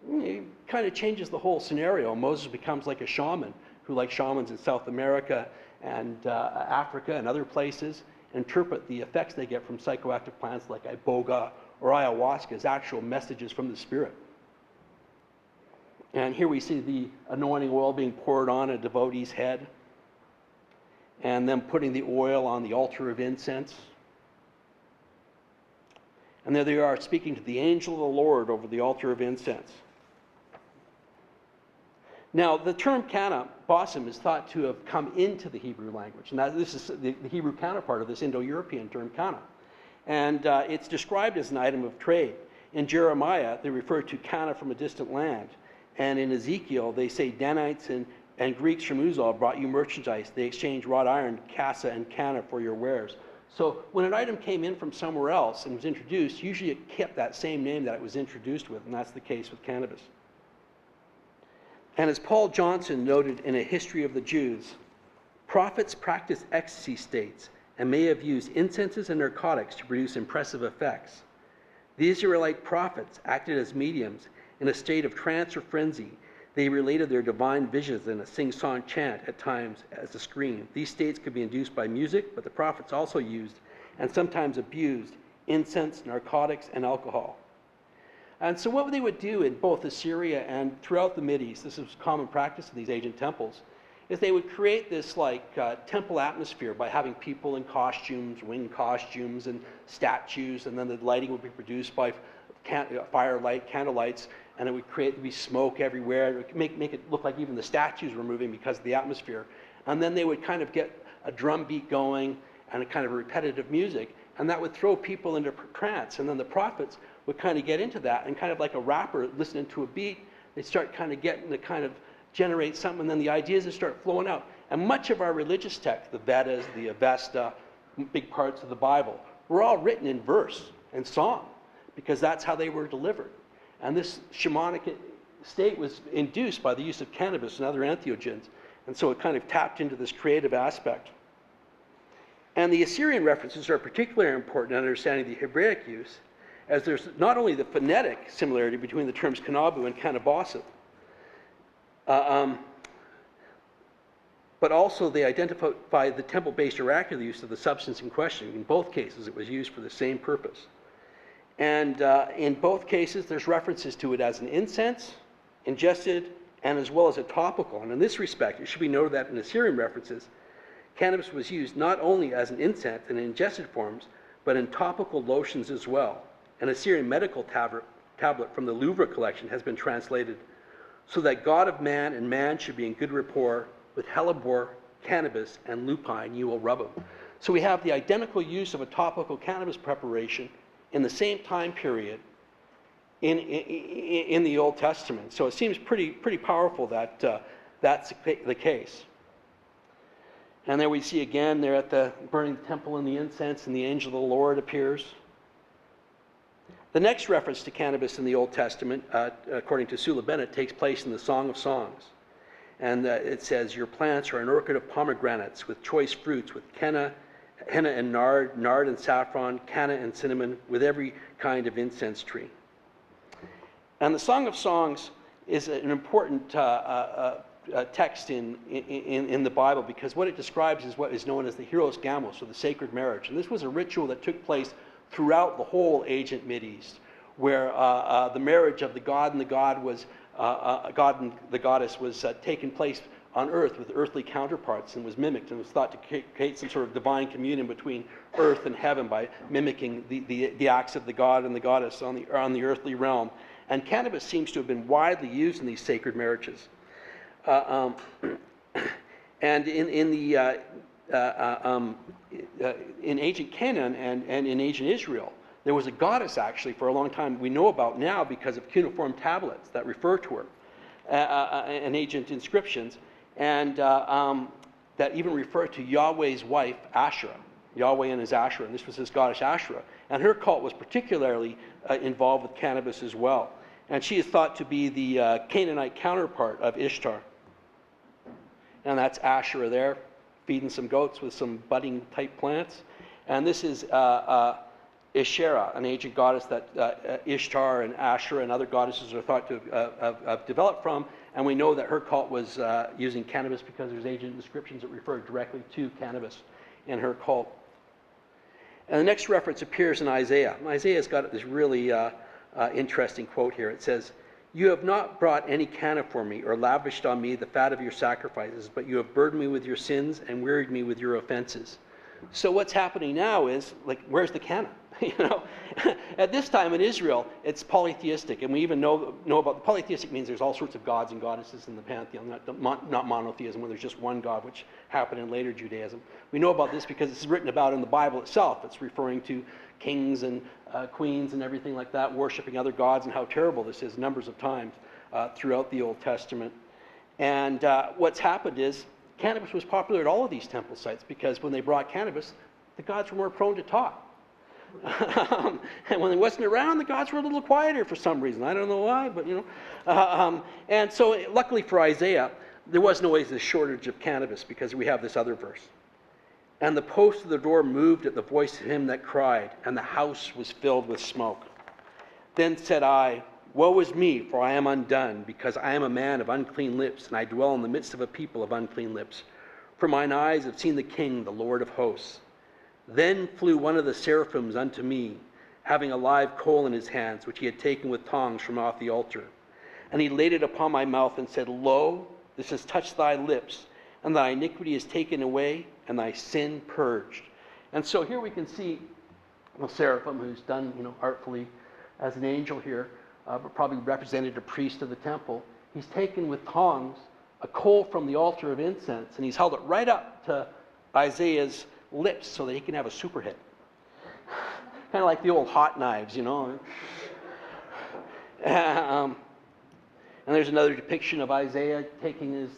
it kind of changes the whole scenario. Moses becomes like a shaman, who, like shamans in South America and Africa and other places, interpret the effects they get from psychoactive plants like iboga or ayahuasca as actual messages from the spirit. And here we see the anointing oil being poured on a devotee's head, and then putting the oil on the altar of incense. And there they are speaking to the angel of the Lord over the altar of incense. Now, the term cannabis is thought to have come into the Hebrew language. And this is the Hebrew counterpart of this Indo-European term canna. And it's described as an item of trade. In Jeremiah, they refer to canna from a distant land. And in Ezekiel, they say Danites and Greeks from Uzal brought you merchandise. They exchanged wrought iron, cassa, and canna for your wares. So when an item came in from somewhere else and was introduced, usually it kept that same name that it was introduced with, and that's the case with cannabis. And as Paul Johnson noted in A History of the Jews, prophets practiced ecstasy states and may have used incenses and narcotics to produce impressive effects. The Israelite prophets acted as mediums in a state of trance or frenzy. They related their divine visions in a sing-song chant, at times as a scream. These states could be induced by music, but the prophets also used, and sometimes abused, incense, narcotics, and alcohol. And so what they would do in both Assyria and throughout the Mideast, this was common practice in these ancient temples, is they would create this temple atmosphere by having people in costumes, winged costumes, and statues, and then the lighting would be produced by firelight, candlelights, and it would be smoke everywhere. It would make it look like even the statues were moving because of the atmosphere. And then they would kind of get a drum beat going and a kind of repetitive music, and that would throw people into trance. And then the prophets would kind of get into that, and kind of like a rapper listening to a beat, they start kind of getting to kind of generate something, and then the ideas would start flowing out. And much of our religious text, the Vedas, the Avesta, big parts of the Bible, were all written in verse and song, because that's how they were delivered. And this shamanic state was induced by the use of cannabis and other entheogens, and so it kind of tapped into this creative aspect. And the Assyrian references are particularly important in understanding the Hebraic use, as there's not only the phonetic similarity between the terms Cannabu and Cannabis, but also they identify the temple-based oracular use of the substance in question. In both cases, it was used for the same purpose. And in both cases, there's references to it as an incense, ingested, and as well as a topical. And in this respect, it should be noted that in Assyrian references, cannabis was used not only as an incense in ingested forms, but in topical lotions as well. An Assyrian medical tablet from the Louvre collection has been translated, so that God of man and man should be in good rapport, with hellebore, cannabis, and lupine you will rub them. So we have the identical use of a topical cannabis preparation in the same time period in the Old Testament. So it seems pretty powerful that that's the case. And there we see again, they're at the burning temple in the incense, and the angel of the Lord appears. The next reference to cannabis in the Old Testament, according to Bennett, takes place in the Song of Songs. And it says, your plants are an orchard of pomegranates with choice fruits, with henna and nard and saffron, canna and cinnamon, with every kind of incense tree. And the Song of Songs is an important text in the Bible, because what it describes is what is known as the Hieros Gamos, or the sacred marriage. And this was a ritual that took place throughout the whole ancient Mideast, where the marriage of the god and the god was God and the goddess was taking place on earth with earthly counterparts, and was mimicked, and was thought to create some sort of divine communion between earth and heaven by mimicking the acts of the god and the goddess on the earthly realm. And cannabis seems to have been widely used in these sacred marriages. And in ancient Canaan and in ancient Israel, there was a goddess, actually, for a long time we know about now because of cuneiform tablets that refer to her, and ancient inscriptions, and that even refer to Yahweh's wife, Asherah. Yahweh and his Asherah, and this was his goddess Asherah. And her cult was particularly involved with cannabis as well. And she is thought to be the Canaanite counterpart of Ishtar. And that's Asherah there, feeding some goats with some budding type plants. And this is Asherah, an ancient goddess that Ishtar and Asherah and other goddesses are thought to have developed from. And we know that her cult was using cannabis because there's ancient inscriptions that refer directly to cannabis in her cult. And the next reference appears in Isaiah. Isaiah's got this really interesting quote here. It says, you have not brought any canna for me, or lavished on me the fat of your sacrifices, but you have burdened me with your sins and wearied me with your offenses. So what's happening now is, like, where's the canna? You know, at this time in Israel, it's polytheistic, and we even know about polytheistic means there's all sorts of gods and goddesses in the pantheon, not monotheism, where there's just one god, which happened in later Judaism. We know about this because it's written about in the Bible itself. It's referring to kings and queens and everything like that, worshiping other gods, and how terrible this is numbers of times throughout the Old Testament. And what's happened is cannabis was popular at all of these temple sites, because when they brought cannabis, the gods were more prone to talk. And when it wasn't around, the gods were a little quieter for some reason. I don't know why, but you know. And so luckily for Isaiah, there was no always a shortage of cannabis, because we have this other verse. And the post of the door moved at the voice of him that cried, and the house was filled with smoke. Then said I, woe is me, for I am undone, because I am a man of unclean lips, and I dwell in the midst of a people of unclean lips. For mine eyes have seen the King, the Lord of hosts. Then flew one of the seraphims unto me, having a live coal in his hands, which he had taken with tongs from off the altar. And he laid it upon my mouth and said, lo, this has touched thy lips, and thy iniquity is taken away, and thy sin purged. And so here we can see the seraphim, who's done, you know, artfully as an angel here, but probably represented a priest of the temple. He's taken with tongs a coal from the altar of incense, and he's held it right up to Isaiah's lips so that he can have a super hit. Kind of like the old hot knives, you know. And there's another depiction of Isaiah taking his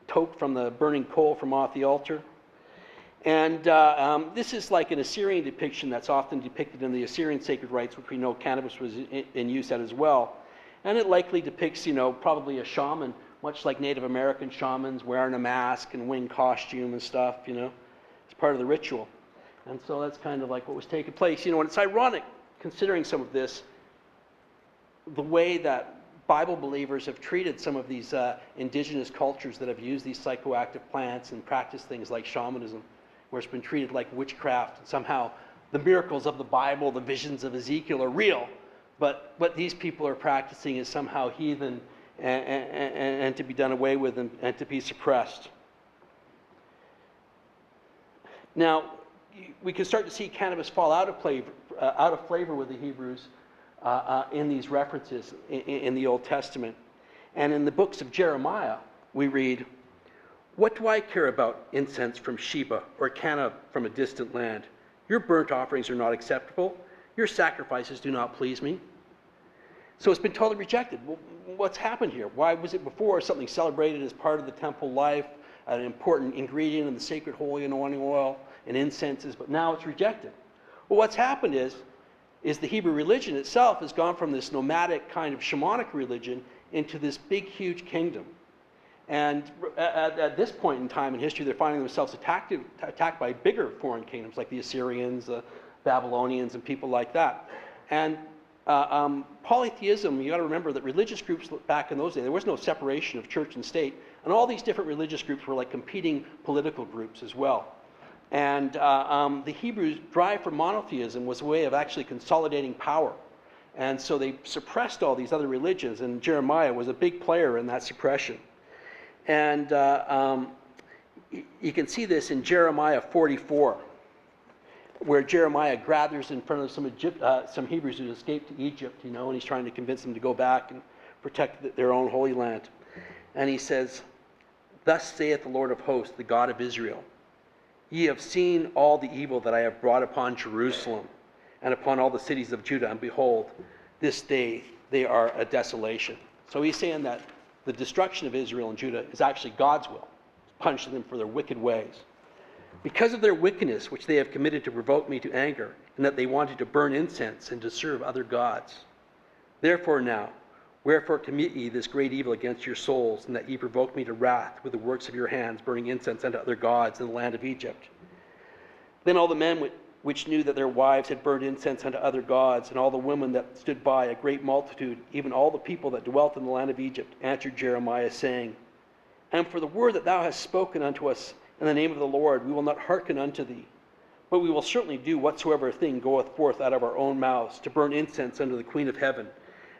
toke from the burning coal from off the altar. And this is like an Assyrian depiction that's often depicted in the Assyrian sacred rites, which we know cannabis was in use at as well. And it likely depicts, you know, probably a shaman, much like Native American shamans, wearing a mask and wing costume and stuff, you know. It's part of the ritual. And so that's kind of like what was taking place. You know, and it's ironic, considering some of this, the way that Bible believers have treated some of these indigenous cultures that have used these psychoactive plants and practiced things like shamanism, where it's been treated like witchcraft. And somehow the miracles of the Bible, the visions of Ezekiel are real, but what these people are practicing is somehow heathen and to be done away with and to be suppressed. Now, we can start to see cannabis fall out of flavor with the Hebrews in these references in the Old Testament. And in the books of Jeremiah, we read, what do I care about incense from Sheba or canna from a distant land? Your burnt offerings are not acceptable. Your sacrifices do not please me. So it's been totally rejected. Well, what's happened here? Why was it before something celebrated as part of the temple life, an important ingredient in the sacred holy anointing oil and incenses, but now it's rejected? Well, what's happened is is the Hebrew religion itself has gone from this nomadic kind of shamanic religion into this big, huge kingdom. And at this point in time in history, they're finding themselves attacked by bigger foreign kingdoms like the Assyrians, the Babylonians, and people like that. And polytheism, you got to remember that religious groups back in those days, there was no separation of church and state, and all these different religious groups were like competing political groups as well. And the Hebrews' drive for monotheism was a way of actually consolidating power. And so they suppressed all these other religions, and Jeremiah was a big player in that suppression. And you can see this in Jeremiah 44, where Jeremiah gathers in front of some Hebrews who escaped to Egypt, and he's trying to convince them to go back and protect their own holy land. And he says, "Thus saith the Lord of hosts, the God of Israel, ye have seen all the evil that I have brought upon Jerusalem and upon all the cities of Judah, and behold, this day they are a desolation." So he's saying that the destruction of Israel and Judah is actually God's will, punishing them for their wicked ways. Because of their wickedness, which they have committed to provoke me to anger, and that they wanted to burn incense and to serve other gods. Therefore now, wherefore commit ye this great evil against your souls, and that ye provoke me to wrath with the works of your hands, burning incense unto other gods in the land of Egypt? Then all the men which knew that their wives had burned incense unto other gods, and all the women that stood by, a great multitude, even all the people that dwelt in the land of Egypt, answered Jeremiah, saying, "And for the word that thou hast spoken unto us in the name of the Lord, we will not hearken unto thee, but we will certainly do whatsoever thing goeth forth out of our own mouths, to burn incense unto the Queen of heaven,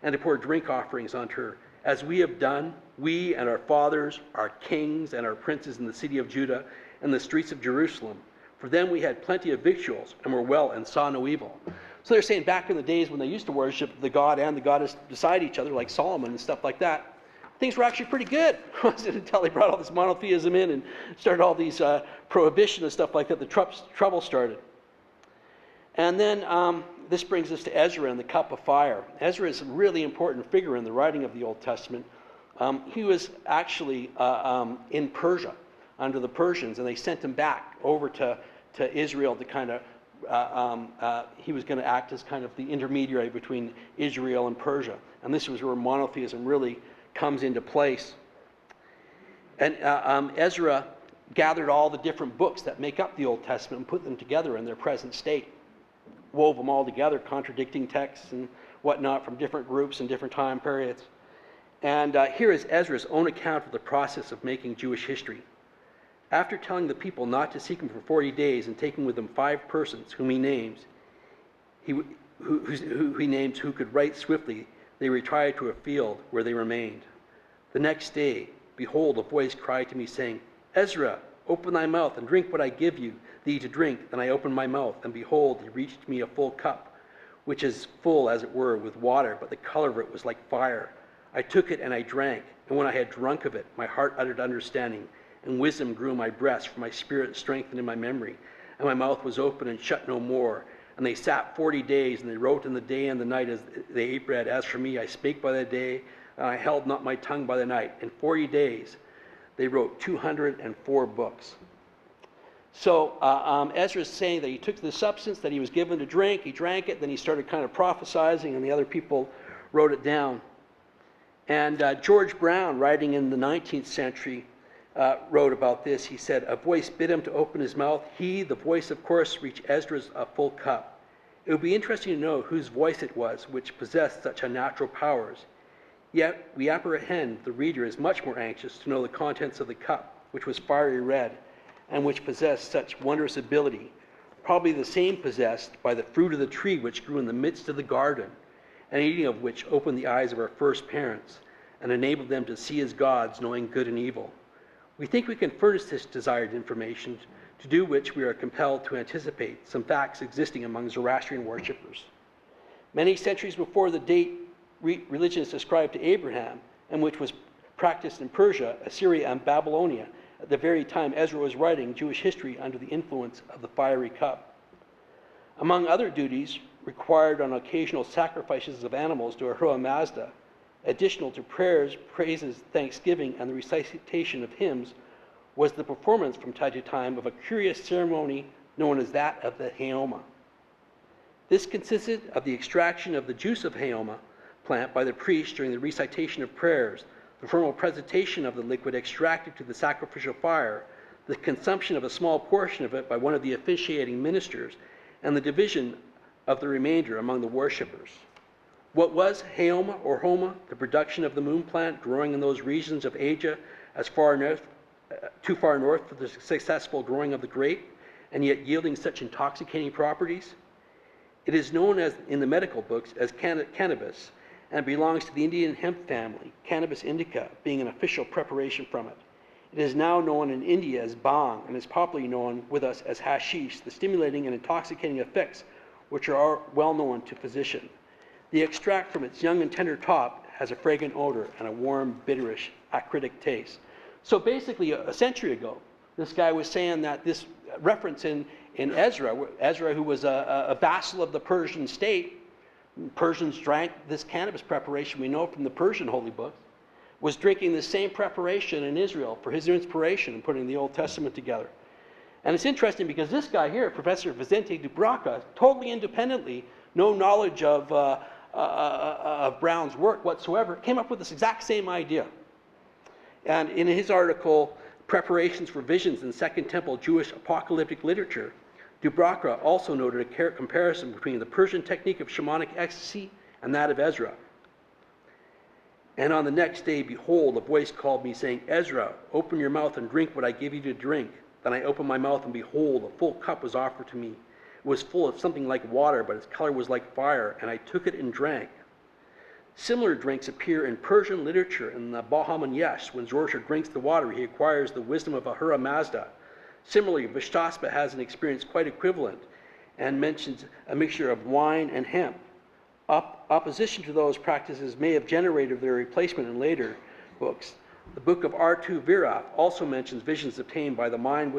and to pour drink offerings unto her, as we have done, we and our fathers, our kings and our princes in the city of Judah, and the streets of Jerusalem. For then we had plenty of victuals, and were well, and saw no evil." So they're saying back in the days when they used to worship the god and the goddess beside each other, like Solomon and stuff like that, things were actually pretty good. It wasn't until they brought all this monotheism in and started all these prohibition and stuff like that, the trouble started. And then this brings us to Ezra and the cup of fire. Ezra is a really important figure in the writing of the Old Testament. He was actually in Persia under the Persians, and they sent him back over to Israel to kind of, he was going to act as kind of the intermediary between Israel and Persia. And this was where monotheism really comes into place. And Ezra gathered all the different books that make up the Old Testament and put them together in their present state, wove them all together, contradicting texts and whatnot from different groups and different time periods. And here is Ezra's own account of the process of making Jewish history. After telling the people not to seek him for 40 days and taking with them 5 persons whom he names, who could write swiftly, they retired to a field where they remained. The next day, behold, a voice cried to me, saying, "Ezra, open thy mouth and drink what I give thee to drink." And I opened my mouth, and behold, he reached me a full cup, which is full, as it were, with water, but the color of it was like fire. I took it and I drank, and when I had drunk of it, my heart uttered understanding, and wisdom grew in my breast, for my spirit strengthened in my memory, and my mouth was open and shut no more. And they sat 40 days, and they wrote in the day and the night as they ate bread. As for me, I spake by the day, and I held not my tongue by the night. In 40 days, they wrote 204 books. So Ezra is saying that he took the substance that he was given to drink, he drank it, then he started kind of prophesizing, and the other people wrote it down. And George Brown, writing in the 19th century, wrote about this. He said, "A voice bid him to open his mouth. He, the voice, of course, reached Ezra's full cup. It would be interesting to know whose voice it was which possessed such unnatural powers. Yet we apprehend the reader is much more anxious to know the contents of the cup, which was fiery red, and which possessed such wondrous ability, probably the same possessed by the fruit of the tree which grew in the midst of the garden, and eating of which opened the eyes of our first parents, and enabled them to see as gods, knowing good and evil. We think we can furnish this desired information, to do which we are compelled to anticipate some facts existing among Zoroastrian worshippers. Many centuries before the date religion is ascribed to Abraham, and which was practiced in Persia, Assyria, and Babylonia, at the very time Ezra was writing Jewish history under the influence of the fiery cup. Among other duties required on occasional sacrifices of animals to Ahura Mazda, additional to prayers, praises, thanksgiving, and the recitation of hymns, was the performance from time to time of a curious ceremony known as that of the Heoma. This consisted of the extraction of the juice of Haoma plant by the priest during the recitation of prayers, the formal presentation of the liquid extracted to the sacrificial fire, the consumption of a small portion of it by one of the officiating ministers, and the division of the remainder among the worshippers. What was Haoma or Homa? The production of the moon plant growing in those regions of Asia as far north, too far north for the successful growing of the grape, and yet yielding such intoxicating properties? It is known as, in the medical books, as cannabis, and belongs to the Indian hemp family, Cannabis indica being an official preparation from it. It is now known in India as bhang and is popularly known with us as hashish, the stimulating and intoxicating effects which are well known to physicians. The extract from its young and tender top has a fragrant odor and a warm, bitterish, acritic taste. So basically, a century ago, this guy was saying that this reference in Ezra, who was a vassal of the Persian state, Persians drank this cannabis preparation we know from the Persian holy books, was drinking the same preparation in Israel for his inspiration in putting the Old Testament together. And it's interesting because this guy here, Professor Vicente Dubraca, totally independently, no knowledge of Brown's work whatsoever, came up with this exact same idea. And in his article, Preparations for Visions in Second Temple Jewish Apocalyptic Literature, Dubraca also noted a comparison between the Persian technique of shamanic ecstasy and that of Ezra. And on the next day, behold, a voice called me, saying, Ezra, open your mouth and drink what I give you to drink. Then I opened my mouth, and behold, a full cup was offered to me. It was full of something like water, but its color was like fire, and I took it and drank. Similar drinks appear in Persian literature. In the Bahaman Yesh, when Zoroaster drinks the water, he acquires the wisdom of Ahura Mazda. Similarly, Vishtaspa has an experience quite equivalent and mentions a mixture of wine and hemp. Opposition to those practices may have generated their replacement in later books. The book of R2 Vira also mentions visions obtained by the wine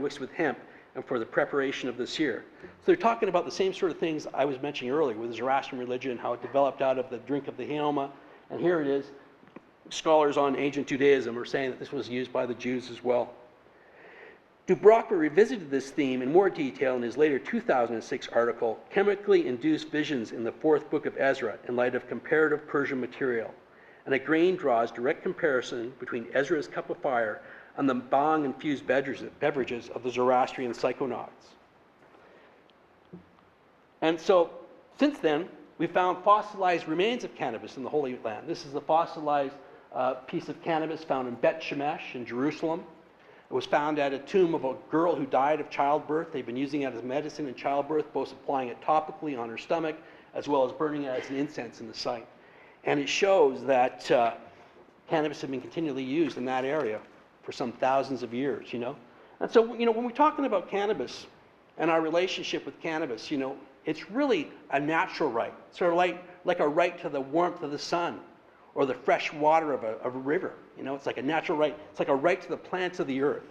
mixed with hemp and for the preparation of the seer. So they're talking about the same sort of things I was mentioning earlier with the Zoroastrian religion, how it developed out of the drink of the Haoma. And here it is. Scholars on ancient Judaism are saying that this was used by the Jews as well. Dubraca revisited this theme in more detail in his later 2006 article, Chemically Induced Visions in the Fourth Book of Ezra in Light of Comparative Persian Material. And again draws direct comparison between Ezra's cup of fire and the bhang-infused beverages of the Zoroastrian psychonauts. And so, since then, we found fossilized remains of cannabis in the Holy Land. This is a fossilized piece of cannabis found in Bet Shemesh in Jerusalem. It was found at a tomb of a girl who died of childbirth. They've been using it as medicine in childbirth, both applying it topically on her stomach, as well as burning it as an incense in the site. And it shows that cannabis had been continually used in that area for some thousands of years, you know. And so, when we're talking about cannabis and our relationship with cannabis, it's really a natural right, sort of like a right to the warmth of the sun or the fresh water of a river. It's like a natural right. It's like a right to the plants of the earth.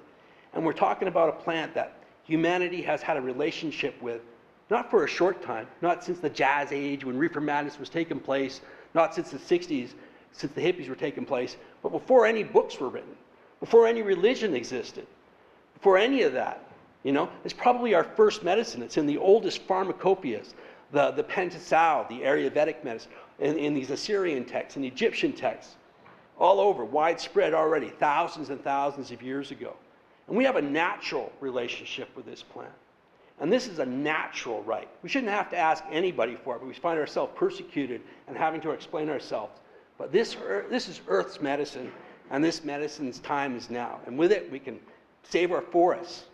And we're talking about a plant that humanity has had a relationship with, not for a short time, not since the Jazz Age when reefer madness was taking place, not since the 60s, since the hippies were taking place, but before any books were written, before any religion existed, before any of that. It's probably our first medicine. It's in the oldest pharmacopoeias, the Pentasau, the Ayurvedic medicine, in these Assyrian texts and Egyptian texts, all over, widespread already, thousands and thousands of years ago. And we have a natural relationship with this plant. And this is a natural right. We shouldn't have to ask anybody for it, but we find ourselves persecuted and having to explain ourselves. But this is Earth's medicine, and this medicine's time is now. And with it, we can save our forests.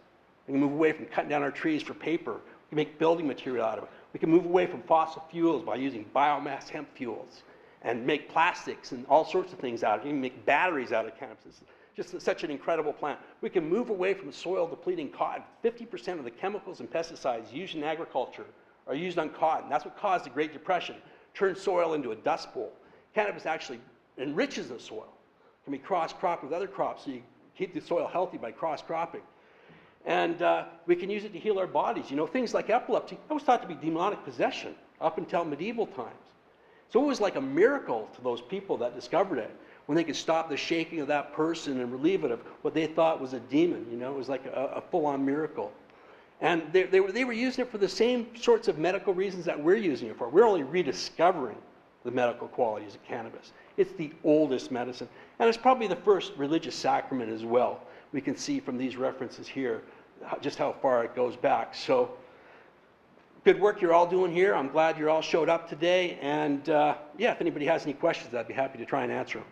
We can move away from cutting down our trees for paper. We can make building material out of it. We can move away from fossil fuels by using biomass hemp fuels and make plastics and all sorts of things out of it. You can make batteries out of cannabis. It's just such an incredible plant. We can move away from soil-depleting cotton. 50% of the chemicals and pesticides used in agriculture are used on cotton. That's what caused the Great Depression. Turned soil into a dust bowl. Cannabis actually enriches the soil. It can be cross-cropped with other crops, so you keep the soil healthy by cross-cropping. And we can use it to heal our bodies. Things like epilepsy, that was thought to be demonic possession up until medieval times. So it was like a miracle to those people that discovered it, when they could stop the shaking of that person and relieve it of what they thought was a demon. It was like a full-on miracle. And they were using it for the same sorts of medical reasons that we're using it for. We're only rediscovering the medical qualities of cannabis. It's the oldest medicine, and it's probably the first religious sacrament as well. We can see from these references here just how far it goes back. So good work you're all doing here. I'm glad you all showed up today, and yeah, if anybody has any questions, I'd be happy to try and answer them.